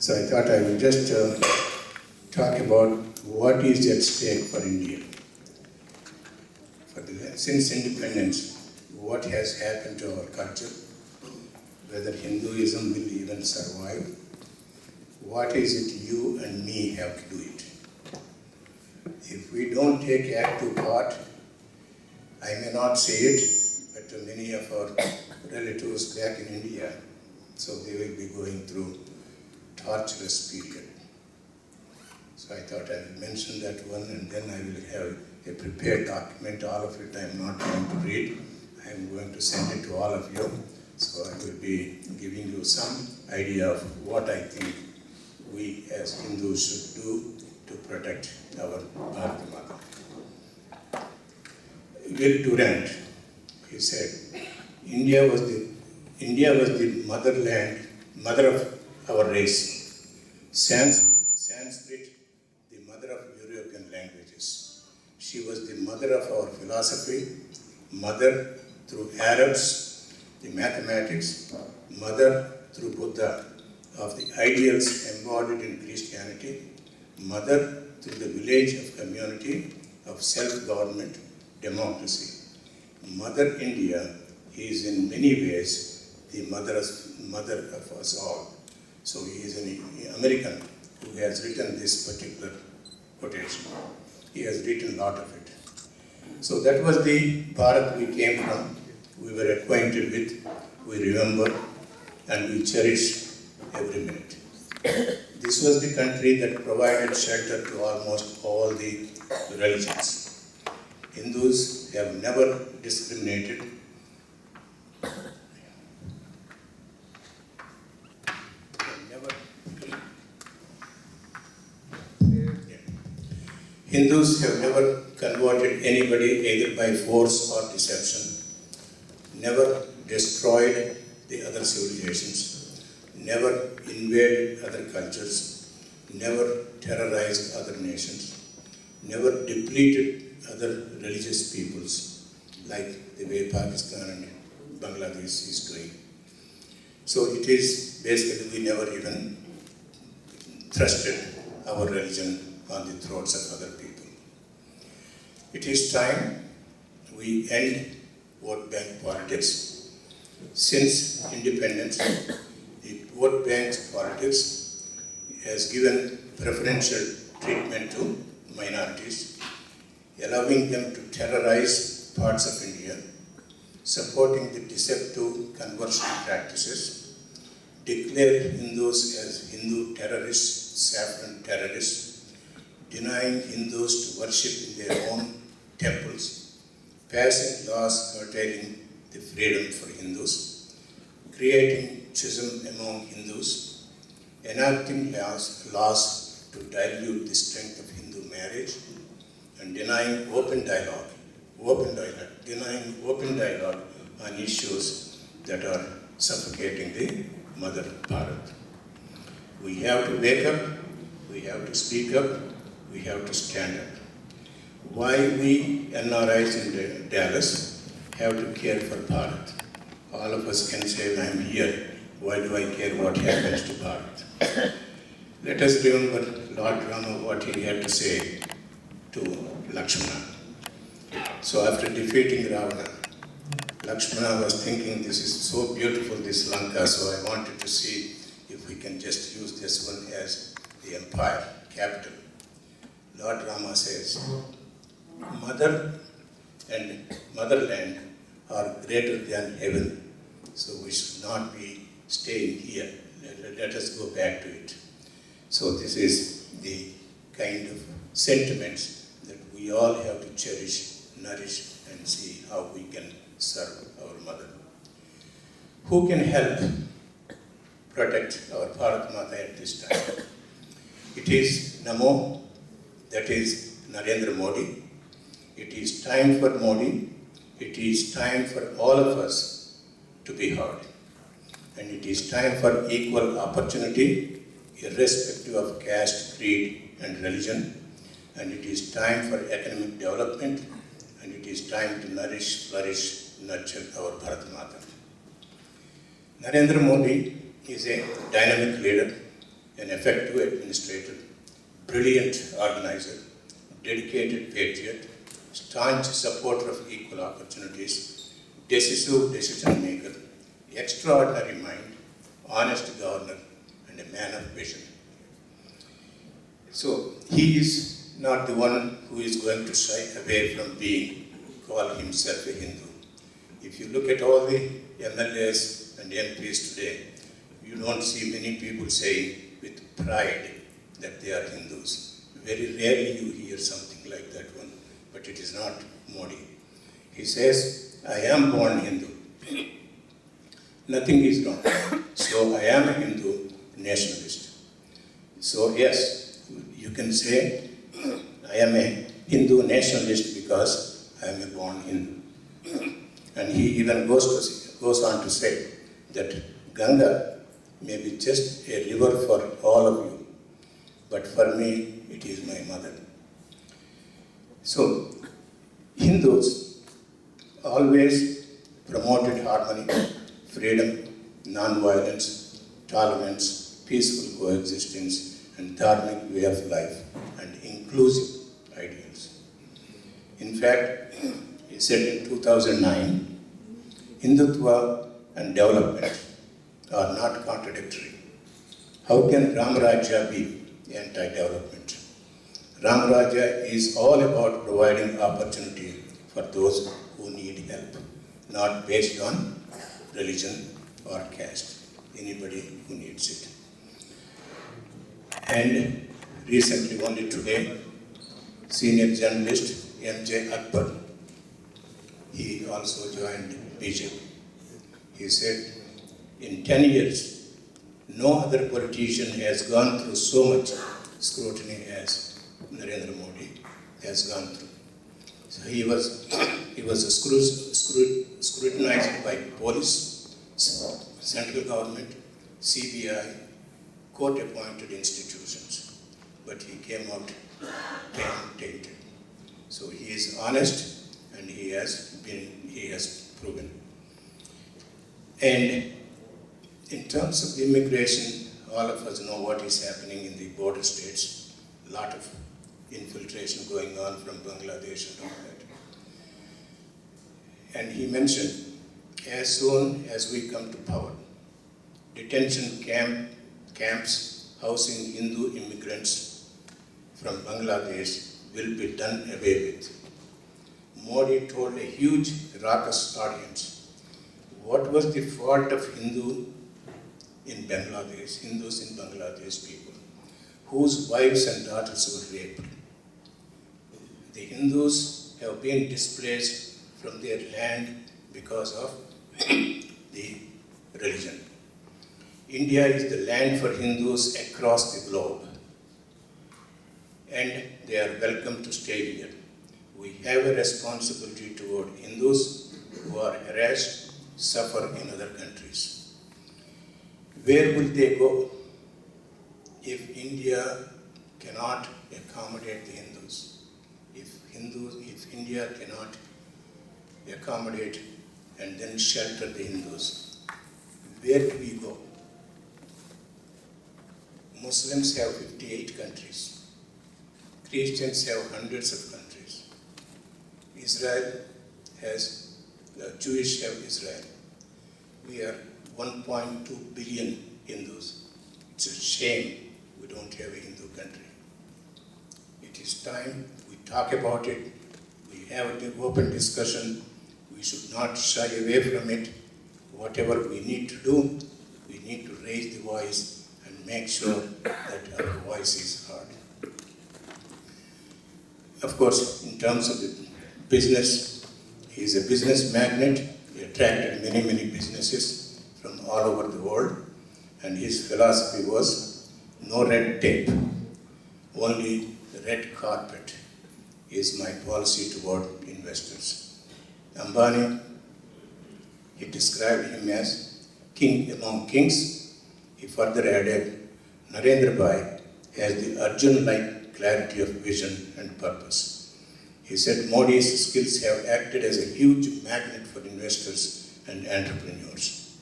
So I thought I would just talk about what is at stake for India. Since independence, what has happened to our culture, whether Hinduism will even survive, what is it you and me have to do it. If we don't take active part, I may not say it, but to many of our relatives back in India, so they will be going through torturous period. So I thought I will mention that one, and then I will have a prepared document. All of it I am not going to read. I am going to send it to all of you. So I will be giving you some idea of what I think we as Hindus should do to protect our Bharata Mata. Will Durant, he said, India was the mother of our race. Sanskrit, the mother of European languages. She was the mother of our philosophy, mother through Arabs, the mathematics, mother through Buddha of the ideals embodied in Christianity, mother through the village of community of self-government, democracy. Mother India is in many ways the mother of us all. So he is an American who has written this particular quotation. He has written a lot of it. So that was the Bharat we came from, we were acquainted with, we remember, and we cherish every minute. This was the country that provided shelter to almost all the religions. Hindus have never discriminated. Hindus have never converted anybody either by force or deception, never destroyed the other civilizations, never invaded other cultures, never terrorized other nations, never depleted other religious peoples like the way Pakistan and Bangladesh is doing. So it is basically we never even thrusted our religion on the throats of other people. It is time we end vote bank politics. Since independence, the vote bank politics has given preferential treatment to minorities, allowing them to terrorize parts of India, supporting the deceptive conversion practices, declare Hindus as Hindu terrorists, saffron terrorists, denying Hindus to worship in their own temples, passing laws curtailing the freedom for Hindus, creating schism among Hindus, enacting laws to dilute the strength of Hindu marriage, and denying open dialogue on issues that are suffocating the Mother Bharat. We have to wake up, we have to speak up, we have to stand up. Why we NRIs in Dallas have to care for Bharat? All of us can say, I am here, why do I care what happens to Bharat? Let us remember Lord Rama, what he had to say to Lakshmana. So after defeating Ravana, Lakshmana was thinking, this is so beautiful, this Lanka, so I wanted to see if we can just use this one as the empire, capital. Lord Rama says, mother and motherland are greater than heaven, so we should not be staying here. Let us go back to it. So this is the kind of sentiments that we all have to cherish, nourish, and see how we can serve our mother. Who can help protect our Bharat Mata at this time? It is Namo, that is Narendra Modi. It is time for Modi. It is time for all of us to be heard. And it is time for equal opportunity, irrespective of caste, creed, and religion. And it is time for economic development. And it is time to nourish, flourish, nurture our Bharat Mata. Narendra Modi is a dynamic leader an effective administrator, brilliant organizer, dedicated patriot, staunch supporter of equal opportunities, decisive decision maker, extraordinary mind, honest governor, and a man of vision. So he is not the one who is going to shy away from being called himself a Hindu. If you look at all the MLAs and MPs today, you don't see many people saying with pride that they are Hindus. Very rarely you hear something like that one, but it is not Modi. He says, I am born Hindu. Nothing is wrong. So I am a Hindu nationalist. So yes, you can say, I am a Hindu nationalist because I am a born Hindu. And he even goes on to say that Ganga may be just a river for all of you, but for me, it is my mother. So, Hindus always promoted harmony, freedom, non-violence, tolerance, peaceful coexistence, and dharmic way of life, and inclusive ideals. In fact, he said in 2009, Hindutva and development are not contradictory. How can Ramaraja be anti-development? Ramaraja is all about providing opportunity for those who need help, not based on religion or caste, anybody who needs it. And recently, only today, senior journalist M.J. Akbar, he also joined BJP. He said, in 10 years, no other politician has gone through so much scrutiny as Narendra Modi has gone through. So he was scrutinized by police, central government, CBI, court-appointed institutions, but he came out tainted. So he is honest, and he has proven. And in terms of the immigration, all of us know what is happening in the border states. A lot of infiltration going on from Bangladesh and all that. And he mentioned, as soon as we come to power, detention camps housing Hindu immigrants from Bangladesh will be done away with. Modi told a huge raucous audience, what was the fault of Hindus in Bangladesh people, whose wives and daughters were raped? The Hindus have been displaced from their land because of the religion. India is the land for Hindus across the globe, and they are welcome to stay here. We have a responsibility toward Hindus who are harassed, suffer in other countries. Where will they go if India cannot accommodate the Hindus? If India cannot accommodate and then shelter the Hindus, where do we go? Muslims have 58 countries. Christians have hundreds of countries. Jewish have Israel. We are 1.2 billion Hindus. It's a shame we don't have a Hindu country. It is time we talk about it. We have an open discussion. We should not shy away from it. Whatever we need to do, we need to raise the voice and make sure that our voice is heard. Of course, in terms of the business, he is a business magnate. He attracted many, many businesses from all over the world. And his philosophy was no red tape, only red carpet is my policy toward investors. Ambani, he described him as king among kings. He further added, Narendra Bhai has the Arjun-like clarity of vision and purpose. He said Modi's skills have acted as a huge magnet for investors and entrepreneurs.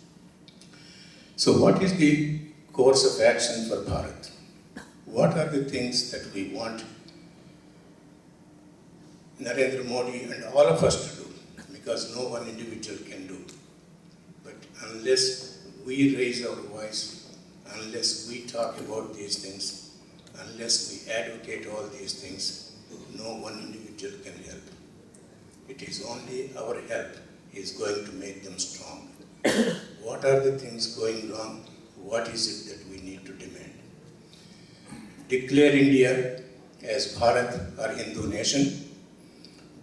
So what is the course of action for Bharat. What are the things that we want Narendra Modi and all of us to do? Because no one individual can do. But unless we raise our voice, unless we talk about these things, unless we advocate all these things, no one individual can help. It is only our help is going to make them strong. What are the things going wrong? What is it that we need to demand? Declare India as Bharat or Hindu nation,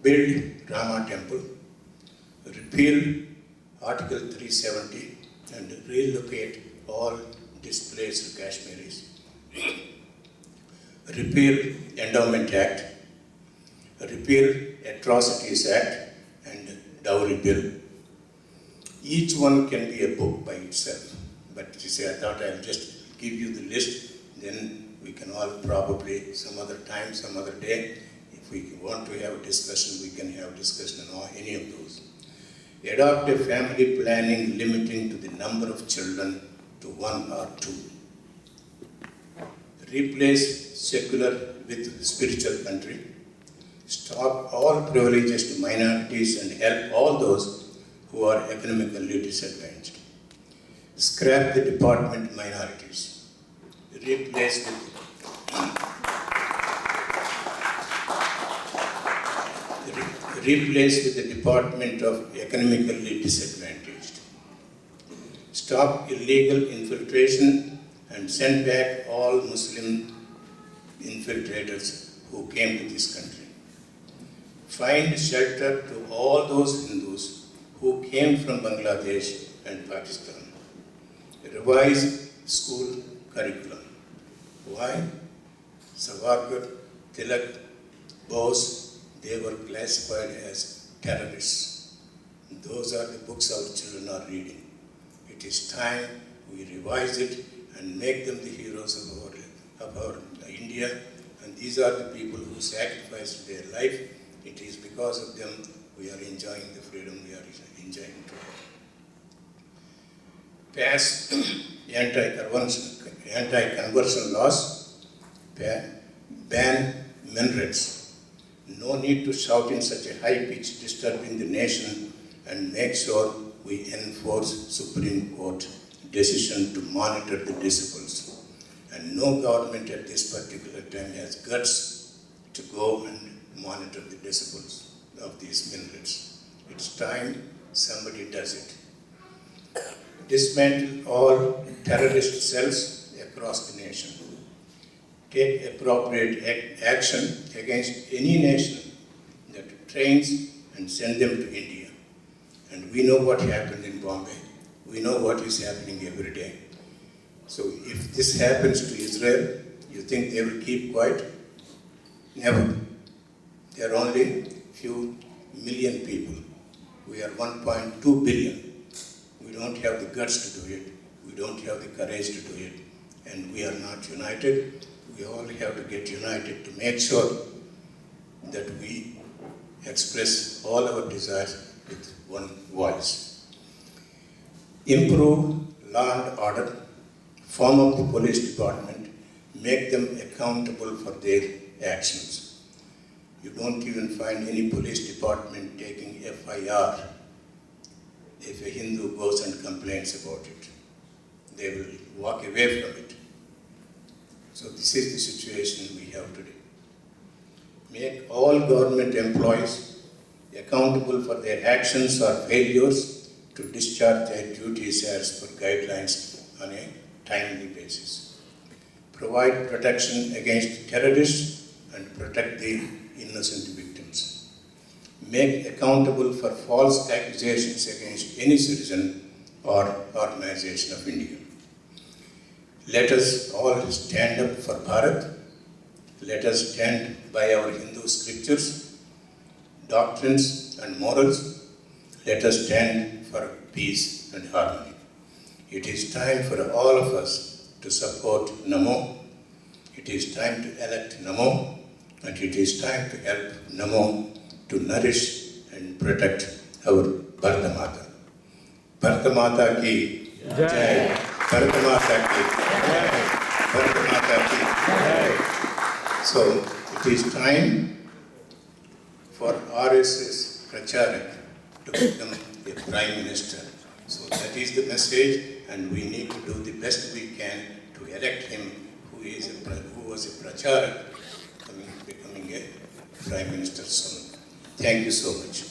build Rama temple, repeal Article 370 and relocate all displaced Kashmiris, repeal Endowment Act, repeal Atrocities Act and Dowry Bill. Each one can be a book by itself, but you see, I thought I'll just give you the list, then we can all probably some other time, some other day, if we want to have a discussion, we can have discussion on any of those. Adopt a family planning limiting to the number of children to 1 or 2. Replace secular with spiritual country. Stop all privileges to minorities and help all those who are economically disadvantaged. Scrap the department minorities. Replace with the Department of Economically Disadvantaged. Stop illegal infiltration and send back all Muslim infiltrators who came to this country. Find shelter to all those Hindus who came from Bangladesh and Pakistan. Revise school curriculum. Why? Savarkar, Tilak, Bose, they were classified as terrorists. Those are the books our children are reading. It is time we revise it and make them the heroes of our India. And these are the people who sacrificed their life. It is because of them we are enjoying the freedom we are enjoying today. Pass anti-conversion laws, ban minarets. No need to shout in such a high pitch, disturbing the nation, and make sure we enforce Supreme Court decision to monitor the decibels. And no government at this particular time has guts to go and monitor the decibels of these minarets. It's time somebody does it. Dismantle all terrorist cells across the nation. Take appropriate action against any nation that trains and send them to India. And we know what happened in Bombay. We know what is happening every day. So if this happens to Israel, you think they will keep quiet? Never. There are only few million people. We are 1.2 billion. We don't have the guts to do it. We don't have the courage to do it. And we are not united. We all have to get united to make sure that we express all our desires with one voice. Improve law and order, form up the police department, make them accountable for their actions. You don't even find any police department taking FIR if a Hindu goes and complains about it. They will walk away from it. So this is the situation we have today. Make all government employees accountable for their actions or failures to discharge their duties as per guidelines on a timely basis. Provide protection against terrorists and protect the innocent victims. Make accountable for false accusations against any citizen or organization of India. Let us all stand up for Bharat. Let us stand by our Hindu scriptures, doctrines and morals. Let us stand for peace and harmony. It is time for all of us to support Namo. It is time to elect Namo, and it is time to help Namo to nourish and protect our Bharata Mata. Bharata Mata ki Jai. Bharat Mata ki. Bharat Mata ki. So it is time for RSS Pracharak to become a Prime Minister. So that is the message, and we need to do the best we can to elect him, who was a Pracharak, becoming a Prime Minister soon. Thank you so much.